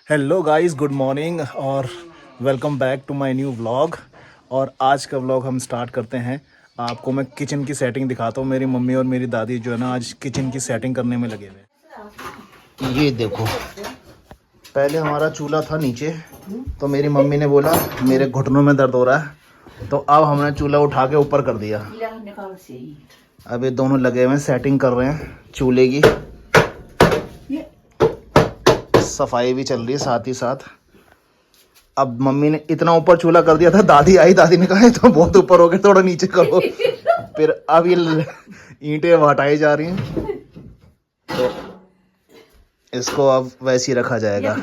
Hello guys, good morning और welcome back to my new vlog. और आज का व्लॉग हम स्टार्ट करते हैं। आपको मैं किचन की सेटिंग दिखाता हूँ। मेरी मम्मी और मेरी दादी जो है ना आज किचन की सेटिंग करने में लगे हुए हैं। ये देखो, पहले हमारा चूल्हा था नीचे, तो मेरी मम्मी ने बोला मेरे घुटनों में दर्द हो रहा है, तो अब हमने चूल्हा उठा के ऊपर कर दिया। अब ये दोनों लगे हुए हैं, सेटिंग कर रहे हैं चूल्हे की। सफाई भी चल रही है साथ ही साथ। अब मम्मी ने इतना ऊपर चूल्हा कर दिया था, दादी आई, दादी ने कहा तो बहुत ऊपर हो गया, थोड़ा नीचे करो। फिर अब ये ईंटें हटाई जा रही हैं, तो इसको अब वैसे ही रखा जाएगा।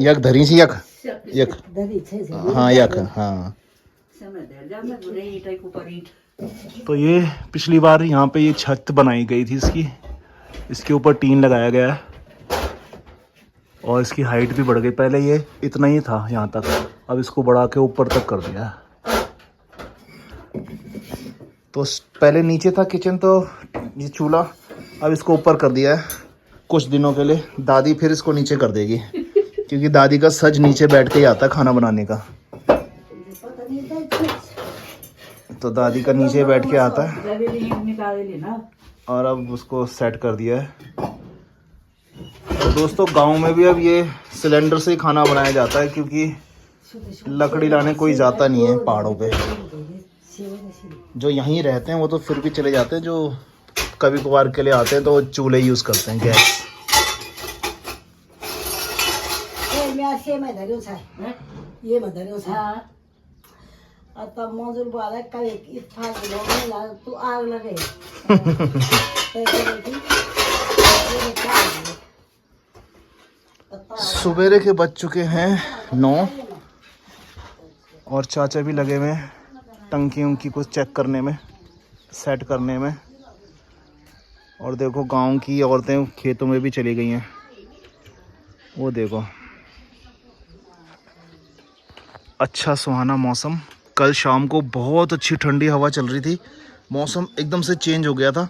यक धरी सी, यक यक, हाँ यक, हाँ। तो ये पिछली बार यहाँ पे ये छत बनाई गई थी इसके ऊपर टीन लगाया गया है और इसकी हाइट भी बढ़ गई। पहले ये इतना ही था यहाँ तक, अब इसको बढ़ा के ऊपर तक कर दिया। तो पहले नीचे था किचन, तो ये चूल्हा, अब इसको ऊपर कर दिया है कुछ दिनों के लिए। दादी फिर इसको नीचे कर देगी, क्योंकि दादी का सज नीचे बैठ के ही आता है खाना बनाने का। तो दादी का नीचे बैठ के आता है और अब उसको सेट कर दिया है। तो दोस्तों, गांव में भी अब ये सिलेंडर से ही खाना बनाया जाता है, क्योंकि लकड़ी लाने कोई जाता नहीं है पहाड़ों पे। जो यहीं रहते हैं वो तो फिर भी चले जाते हैं, जो कभी कभार के लिए आते हैं तो चूल्हे यूज करते हैं, गैस। सवेरे के बज चुके हैं 9 और चाचा भी लगे हुए हैं टंकी उनकी कुछ चेक करने में, सेट करने में। और देखो, गांव की औरतें खेतों में भी चली गई हैं। वो देखो, अच्छा सुहाना मौसम। कल शाम को बहुत अच्छी ठंडी हवा चल रही थी, मौसम एकदम से चेंज हो गया था,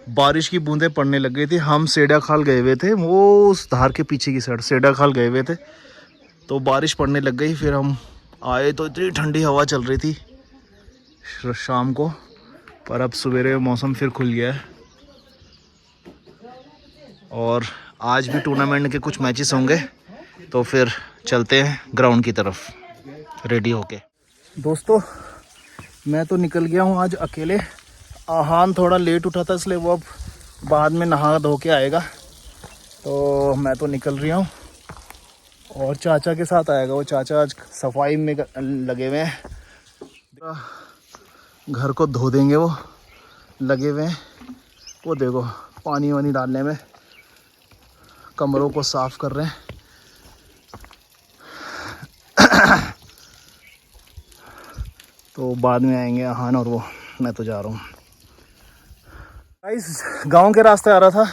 बारिश की बूंदें पड़ने लग गई थी। हम सेडा खाल गए हुए थे, वो उस धार के पीछे की साइड सेडा खाल गए हुए थे, तो बारिश पड़ने लग गई। फिर हम आए तो इतनी ठंडी हवा चल रही थी शाम को, पर अब सवेरे मौसम फिर खुल गया है। और आज भी टूर्नामेंट के कुछ मैचेस होंगे, तो फिर चलते हैं ग्राउंड की तरफ रेडी होके। दोस्तों, मैं तो निकल गया हूँ आज अकेले। आहान थोड़ा लेट उठा था, इसलिए वो अब बाद में नहा धो के आएगा, तो मैं तो निकल रही हूँ। और चाचा के साथ आएगा, वो चाचा आज सफाई में लगे हुए हैं, घर को धो देंगे, वो लगे हुए हैं। वो देखो, पानी वानी डालने में, कमरों को साफ कर रहे हैं। तो बाद में आएंगे आहान और वो। मैं तो जा रहा हूँ गाइस। गांव के रास्ते आ रहा था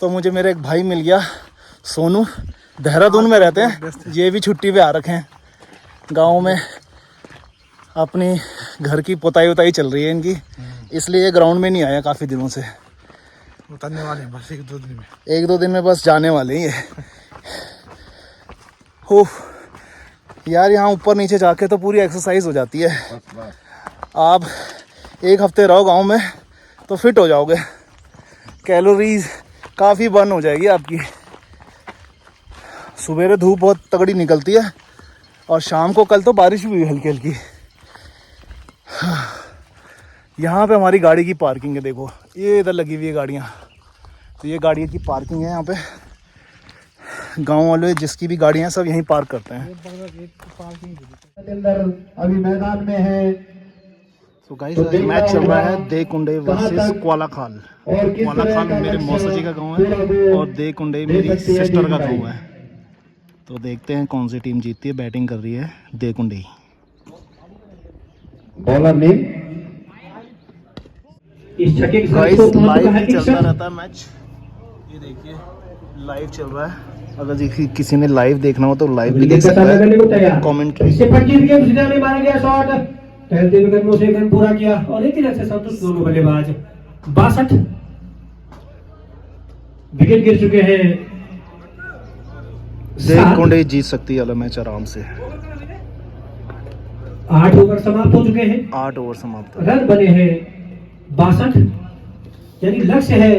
तो मुझे मेरा एक भाई मिल गया, सोनू, देहरादून में रहते हैं। ये भी छुट्टी पे आ रखे हैं गांव में, अपनी घर की पुताई उताई चल रही है इनकी, इसलिए ये ग्राउंड में नहीं आया काफ़ी दिनों से। उतरने वाले हैं बस 1-2 दिन में, 1-2 दिन में बस जाने वाले ही है। हो यार, यहाँ ऊपर नीचे जाके तो पूरी एक्सरसाइज हो जाती है। आप 1 हफ्ते रहो गांव में तो फिट हो जाओगे, कैलोरीज काफ़ी बर्न हो जाएगी आपकी। सवेरे धूप बहुत तगड़ी निकलती है और शाम को कल तो बारिश भी हुई हल्की हल्की। यहाँ पे हमारी गाड़ी की पार्किंग है, देखो ये इधर लगी हुई है गाड़ियाँ, तो ये गाड़ी की पार्किंग है यहाँ पे। गांव वाले जिसकी भी गाड़ियाँ सब यहीं पार्क करते हैं। अभी मैदान में है। तो गाइस, मैच चल रहा है दे कुंडे वर्सेस क्वालाखाल। क्वालाखाल मेरे मौसा जी का गांव है और दे कुंडे मेरी सिस्टर का गांव है। तो देखते हैं कौन सी टीम जीतती है। बैटिंग कर रही है दे कुंडे। बॉलर ने इस छक्के के साथ तो लाइव ही चलता रहता है मैच। ये देखिए, लाइव चल रहा है। अगर किसी ने लाइव देखना हो तो लाइव भी देख सकता है, कमेंट्री। टहलते हुए कदमों से गन पूरा किया और एक ही रन से संतुष्ट दोनों बल्लेबाज। 62 विकेट गिर चुके हैं देख कोंडे जीत सकती है मैच आराम से। 8 ओवर समाप्त हो चुके हैं। 8 ओवर समाप्त। रन बने हैं 62, यानी लक्ष्य है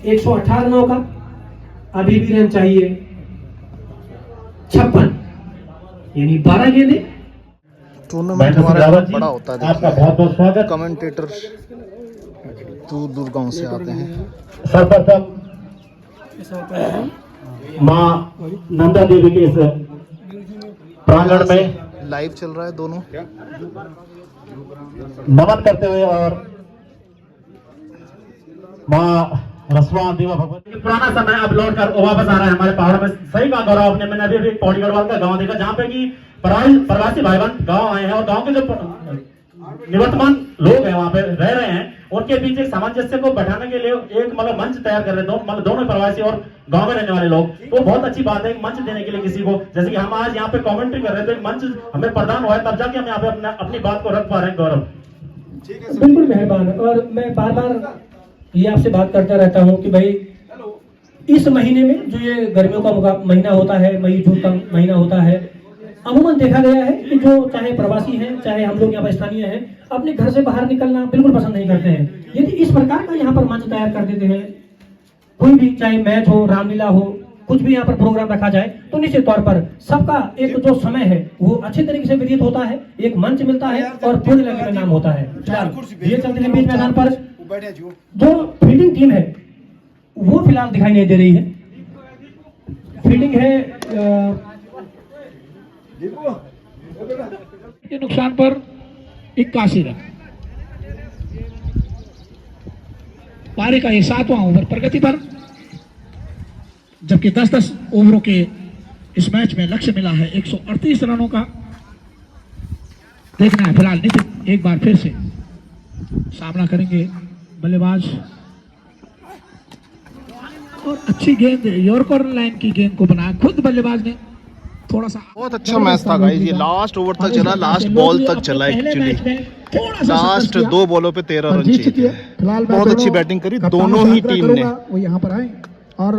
118 रनों का। अभी भी रन चाहिए 56, यानी 12 गेंदें। टूर्नामेंट हमारा बड़ा होता है, आपका बहुत बहुत स्वागत। कमेंटेटर दूर दूर गांव से आते हैं। सर्वप्रथम माँ नंदा देवी के इस प्रांगण में लाइव चल रहा है दोनों, नमन करते हुए और माँ रसवा देवा भगवती। पुराना समय अब लौट कर वापस आ रहा है हमारे पहाड़ों में। सही कहा गौरव आपने। मैंने अभी एक पौड़ी गढ़वाल का गांव देखा जहाँ पे कि प्रवासी भाई बहन गाँव आए हैं और गाँव के जो निवर्तमान लोग हैं वहाँ पे रह रहे हैं, उनके बीच एक सामंजस्य को बैठाने के लिए एक मतलब मंच तैयार कर रहे हैं दोनों प्रवासी और गांव में रहने वाले लोग। तो बहुत अच्छी बात है एक मंच देने के लिए किसी को। जैसे कि हम आज यहाँ पे कमेंट्री कर रहे हैं तो एक मंच हमें प्रदान हुआ है, तब जाके हम यहाँ पे अपनी बात को रख पा रहे हैं। गौरव बिल्कुल मेहरबान। और मैं बार बार ये आपसे बात करता रहता हूँ कि भाई इस महीने में जो ये गर्मियों का महीना होता है, मई जून का महीना होता है, अमूमन देखा गया है कि जो चाहे प्रवासी हैं चाहे हम लोग यहाँ पर स्थानीय हैं, अपने घर से बाहर निकलना बिल्कुल पसंद नहीं करते हैं। यदि इस प्रकार का यहाँ पर मंच तैयार कर देते हैं, कोई भी चाहे मैच हो, रामलीला हो, कुछ भी यहाँ पर प्रोग्राम रखा जाए, तो निश्चित तौर पर सबका एक जो समय है वो अच्छे तरीके से व्यतीत होता है, एक मंच मिलता है और पुण्य लगे में नाम होता है। फिलहाल ये चलते हैं बीच मैदान पर जो फील्डिंग टीम है वो फिलहाल दिखाई नहीं दे रही है। फील्डिंग है के नुकसान पर 81 रन। पारी का ये 7वां ओवर प्रगति पर, जबकि 10-10 ओवरों के इस मैच में लक्ष्य मिला है 138 रनों का। देखना है फिलहाल नितिन एक बार फिर से सामना करेंगे बल्लेबाज, और अच्छी गेंद यॉर्कर लाइन की गेंद को बनाया खुद बल्लेबाज ने। थोड़ा सा बहुत अच्छा मैच था गाइस, ये लास्ट ओवर तक चला, लास्ट बॉल तक चला एक्चुअली। लास्ट 2 बॉलों पे 13 रन चाहिए। बहुत अच्छी बैटिंग करी दोनों ही टीम ने, वो यहाँ पर आए और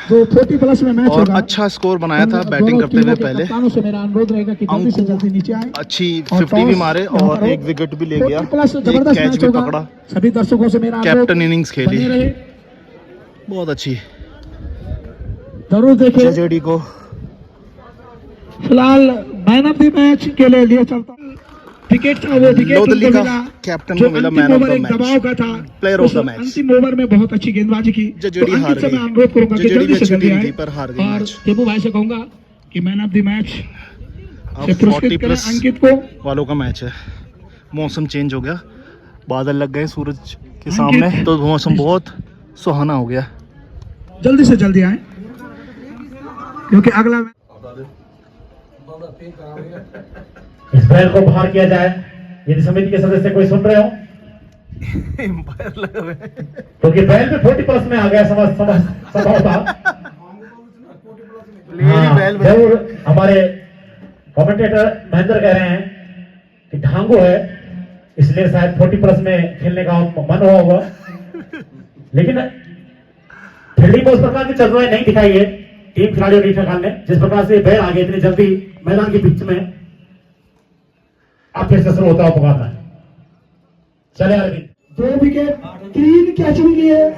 जो 40+ में मैच और अच्छा स्कोर बनाया था बैटिंग करते हुए। पहले से मेरा अनुरोध रहेगा कि जल्दी से जल्दी नीचे आए। अच्छी 50 भी मारे और एक विकेट भी ले गया, एक कैच भी पकड़ा। सभी दर्शकों से मेरा कैप्टन इनिंग्स खेली बहुत अच्छी। जरूर देखिए। जेडी को फिलहाल मैन ऑफ द मैच के लिए चलता विकेट था, वो विकेट लोधली उनको का मिला। कैप्टन जो को मिला अंतिम मैन ऑफ ओवर द एक दबाव का था, मैच, प्लेयर ऑफ द उस मैच। अंतिम ओवर में बहुत अच्छी गेंदबाजी की। जेडी तो हार अंकित से गई। मैं अनुरोध करूंगा कि जेडी जल्दी भी से अच्छी जल्दी टीम आए थी पर हार गई और मैच। केबू भाई से कहूंगा कि मैन ऑफ द मैच अब से पुरस्कृत करें 40+ अंकित को। वालों का मैच है। मौसम चेंज हो गया, बादल लग गए सूरज के सामने, तो मौसम बहुत सुहाना हो गया। जल्दी से जल्दी आए क्योंकि अगला इस बैल को बाहर किया जाए। यदि समिति के सदस्य कोई सुन रहे हो क्योंकि बैल पे 40+ में आ गया संभव था। जरूर हमारे कमेंटेटर महेंद्र कह रहे हैं कि ढांगो है, इसलिए शायद 40+ में खेलने का मन हुआ होगा, लेकिन फील्डिंग को उस प्रकार की चल नहीं दिखाई है टीम खिलाड़ियों ने खान ने। जिस प्रकार से बैल आ गए इतनी जल्दी मैदान के बीच में, अब फिर से शुरू होता हुआ पुकारना है। चले अरविंद। 2 विकेट 3 कैचिंग की है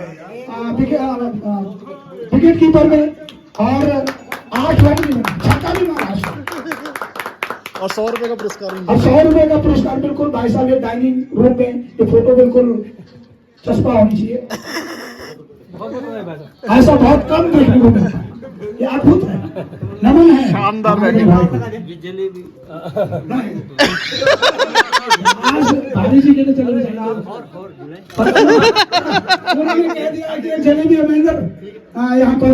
विकेट कीपर में और 8 रन भी छक्का भी मारा और 100 रुपए का पुरस्कार और 100 रुपए का पुरस्कार। बिल्कुल भाई साहब ये डाइनिंग रूम में ये फोटो बिल्कुल चस्पा होनी चाहिए। ऐसा बहुत कम देखने को मिलता है, ये अद्भुत है, नमन है। शानदार बैटिंग। आज भाभी जी के लिए चले जाएगा उन्होंने कह दिया कि जलेबी अमेंदर यहाँ कौन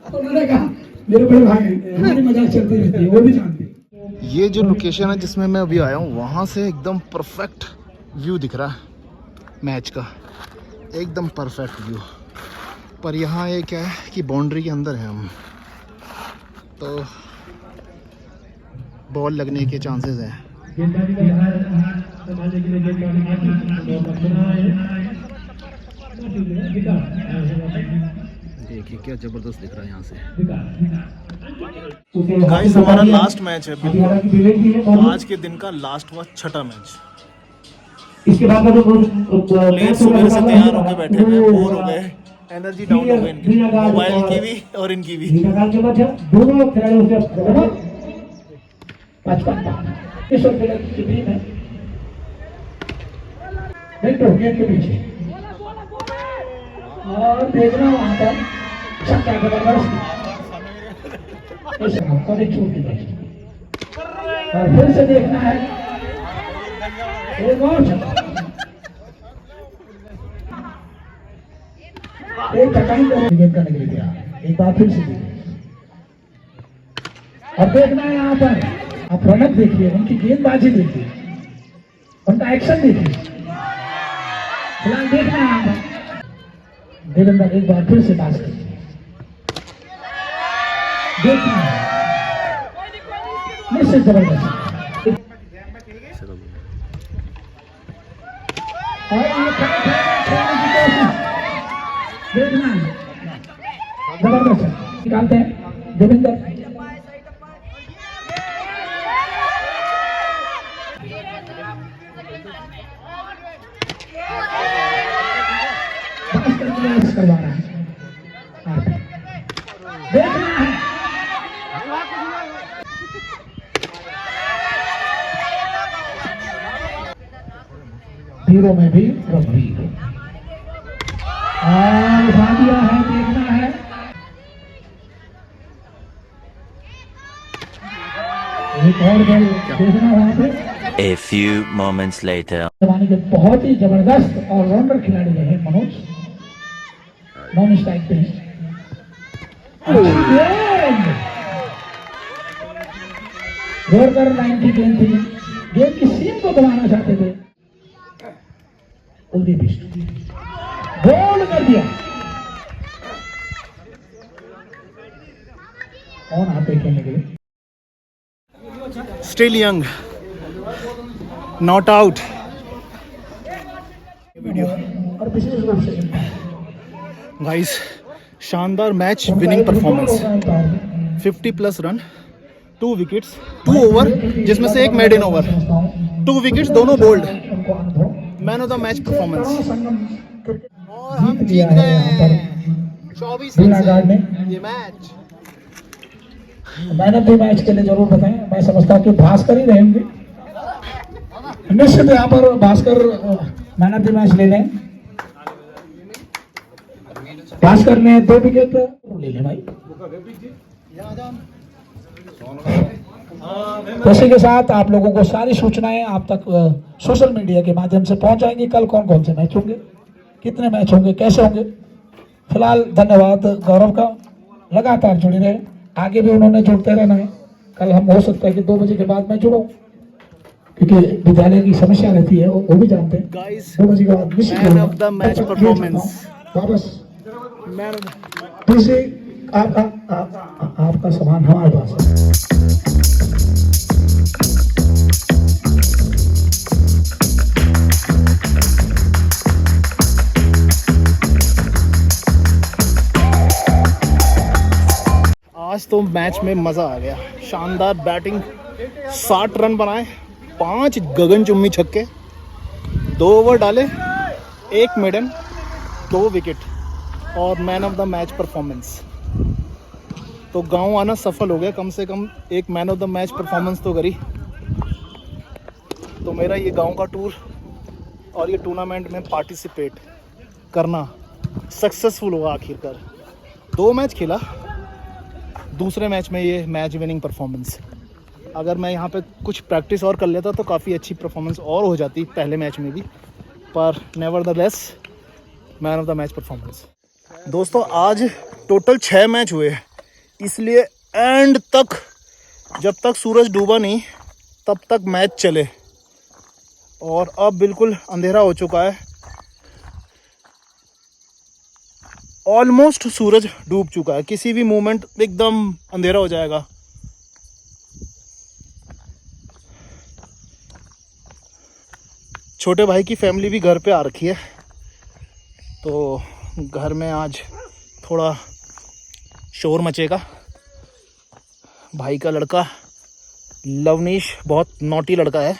उन्होंने कहा मेरे बड़े भाई हैं, हमारी मजाक चलती रहती है, वो भी जानते हैं। ये जो लोकेशन है जिसमें मैं अभी आया हूँ, वहाँ से एकदम परफेक्ट व्यू दिख रहा है मैच का, एकदम परफेक्ट व्यू। पर यहाँ ये क्या है कि बाउंड्री के अंदर है हम, तो बॉल लगने के चांसेस हैं। देखिए क्या जबरदस्त दिख रहा है यहाँ से। उसे गाइस हमारा लास्ट मैच है, अभी हालांकि विवेक भी है और आज के दिन का लास्ट व छठा मैच। इसके बाद का जो प्लेयर सुबह से तैयार होकर बैठे हुए, बोर हो गए, एनर्जी डाउन हो गई इनकी, मोबाइल की भी और इनकी भी। निकाल के बाद दोनों खिलाड़ियों से 55 इस वक्त की टीम है विक्टर गेट के पीछे और देखना वहां पर छक्का जबरदस्त इस कभी छूट नहीं और फिर से देखना है एक और छक्का एक टकाई गेंद करने के लिए तैयार एक बार फिर से देखिए और देखना है यहाँ पर आप रौनक देखिए उनकी गेंदबाजी देखिए उनका एक्शन देखिए फिलहाल देखना है यहाँ पर देवेंद्र एक बार फिर से पास कीजिए देखना है निश्चित जबरदस्त और ये खेलने की कोशिश देखना है जबरदस्त निकालते हैं देवेंद्र करवा रहा है देखना है हीरो में भी गंभीर और उठा दिया है देखना है एक और बॉल देखना वहां पे। A few moments later. जवानी के बहुत ही जबरदस्त ऑलराउंडर खिलाड़ी रहे मनोज नॉन स्ट्राइक पे जोरदार लाइन की गेंद थी गेंद की सीम को दबाना चाहते थे कुलदीप गोल कर दिया कौन आते खेलने के लिए स्टिल यंग नॉट आउट और विशेष रूप से गाइस शानदार match winning performance 50 plus run 2 wickets 2 over जिसमें से एक मेड इन ओवर 2 विकेट्स दोनों bowled man of the match performance और हम जीत गए 24 रन से ये मैच। मैन ऑफ द मैच के लिए जरूर बताएं मैं समझता हूँ कि भास्कर ही रहेंगे निश्चित यहाँ पर Bhaskar man of the match ले लें भास्कर ने 2 विकेट ले ले भाई उसी के साथ आप लोगों को सारी सूचनाएं आप तक सोशल मीडिया के माध्यम से पहुंच जाएंगी कल कौन कौन से मैच होंगे कितने मैच होंगे कैसे होंगे। फिलहाल धन्यवाद गौरव का लगातार जुड़े रहे आगे भी उन्होंने जुड़ते रहना है कल हम हो सकता है कि 2 बजे के बाद मैं जुड़ूं क्योंकि विद्यालय की समस्या रहती है वो भी जानते हैं गाइस 2 बजे के बाद man of the match performance वापस दूसरी आपका सामान हमारे पास है आज तो मैच में मज़ा आ गया शानदार बैटिंग 60 रन बनाए 5 गगनचुम्बी छक्के 2 ओवर डाले 1 मेडन 2 विकेट और man of the match performance. तो गांव आना सफल हो गया कम से कम एक man of the match performance तो करी। तो मेरा ये गांव का टूर और ये टूर्नामेंट में पार्टिसिपेट करना सक्सेसफुल हुआ आखिरकार। 2 मैच खेला दूसरे मैच में ये मैच विनिंग परफॉर्मेंस। अगर मैं यहाँ पे कुछ प्रैक्टिस और कर लेता तो काफ़ी अच्छी परफॉर्मेंस और हो जाती पहले मैच में भी, पर nevertheless man of the match performance. दोस्तों आज टोटल 6 मैच हुए इसलिए एंड तक जब तक सूरज डूबा नहीं तब तक मैच चले और अब बिल्कुल अंधेरा हो चुका है। ऑलमोस्ट सूरज डूब चुका है, किसी भी मोमेंट एकदम अंधेरा हो जाएगा। छोटे भाई की फैमिली भी घर पे आ रखी है तो घर में आज थोड़ा शोर मचेगा। भाई का लड़का लवनीश बहुत नॉटी लड़का है,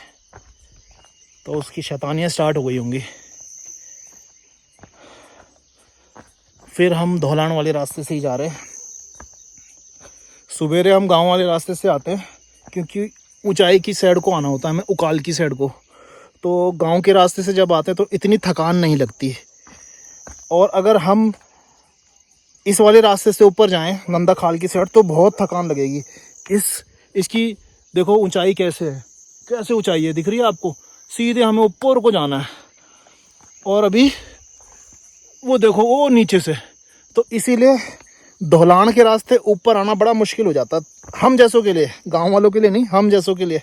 तो उसकी शैतानियाँ स्टार्ट हो गई होंगी। फिर हम धौलान वाले रास्ते से ही जा रहे हैं। सवेरे हम गांव वाले रास्ते से आते हैं क्योंकि ऊंचाई की साइड को आना होता है हमें, उकाल की साइड को। तो गांव के रास्ते से जब आते हैं तो इतनी थकान नहीं लगती। और अगर हम इस वाले रास्ते से ऊपर जाएं नंदा खाल की साइड तो बहुत थकान लगेगी। इसकी देखो ऊंचाई कैसे है, कैसे ऊंचाई है दिख रही है आपको। सीधे हमें ऊपर को जाना है और अभी वो देखो वो नीचे से। तो इसीलिए धौलान के रास्ते ऊपर आना बड़ा मुश्किल हो जाता है हम जैसों के लिए, गांव वालों के लिए नहीं, हम जैसों के लिए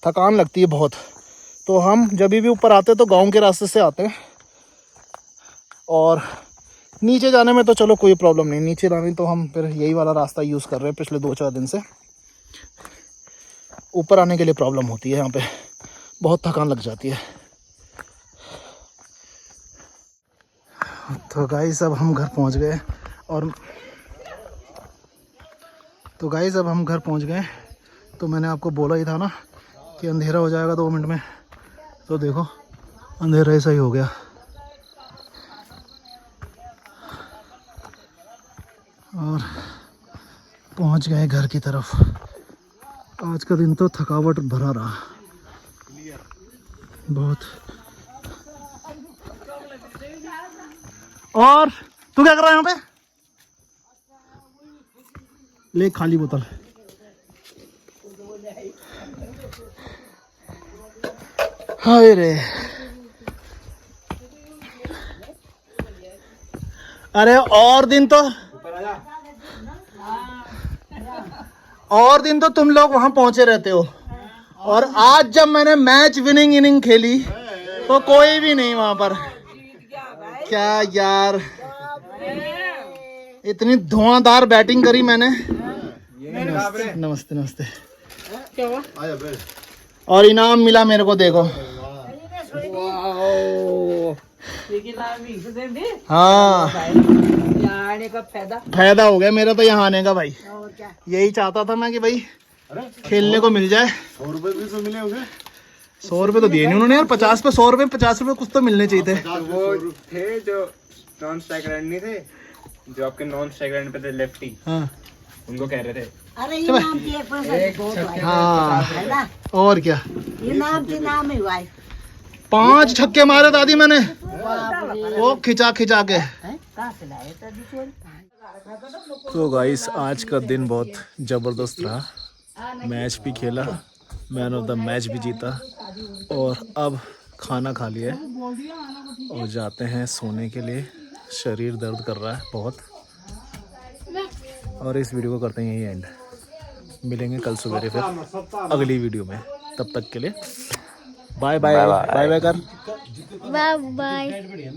थकान लगती है बहुत। तो हम जब भी ऊपर आते हैं तो गांव के रास्ते से आते हैं। और नीचे जाने में तो चलो कोई प्रॉब्लम नहीं, नीचे जाने तो हम फिर यही वाला रास्ता यूज़ कर रहे हैं पिछले 2-4 दिन से। ऊपर आने के लिए प्रॉब्लम होती है, यहाँ पे बहुत थकान लग जाती है। तो गाइस अब हम घर पहुँच गए और तो मैंने आपको बोला ही था ना कि अंधेरा हो जाएगा 2 मिनट में। तो देखो अंधेरा ऐसा ही हो गया। और पहुंच गए घर की तरफ। आज का दिन तो थकावट भरा रहा बहुत। और तू क्या कर रहा है यहाँ पे? ले खाली बोतल। हाय रे, अरे और दिन तो तुम लोग वहां पहुंचे रहते हो, और आज जब मैंने मैच विनिंग इनिंग खेली तो कोई भी नहीं वहां पर। क्या यार, इतनी धुआंधार बैटिंग करी मैंने। नमस्ते नमस्ते। और इनाम मिला मेरे को, देखो। हाँ, फायदा हो गया मेरा तो यहाँ आने का भाई। यही चाहता था मैं कि भाई खेलने को मिल जाए। 100 रुपए भी तो मिले होंगे। 100 रुपए तो दिए नहीं उन्होंने यार। 50 पे 100 रुपए, 50 रुपए कुछ तो मिलने चाहिए थे। वो थे जो नॉन स्ट्राइक रन नहीं थे, जो आपके नॉन स्ट्राइक रन पे थे लेफ्टी, हाँ उनको कह रहे थे। अरे ये नाम की एक है हाँ, और क्या। ये नाम की नाम ही भाई 5 छक्के मारे दादी मैंने, वो खिंचा के। कहाँ से लाए था बिचौल? तो गाइस आज का दिन बहुत ज़बरदस्त रहा। मैच भी खेला, मैन ऑफ द मैच भी जीता, और अब खाना खा लिया और जाते हैं सोने के लिए। शरीर दर्द कर रहा है बहुत। और इस वीडियो को करते हैं यही एंड। मिलेंगे कल सवेरे फिर अगली वीडियो में। तब तक के लिए बाय बाय। बाय बाय कर। Bye bye.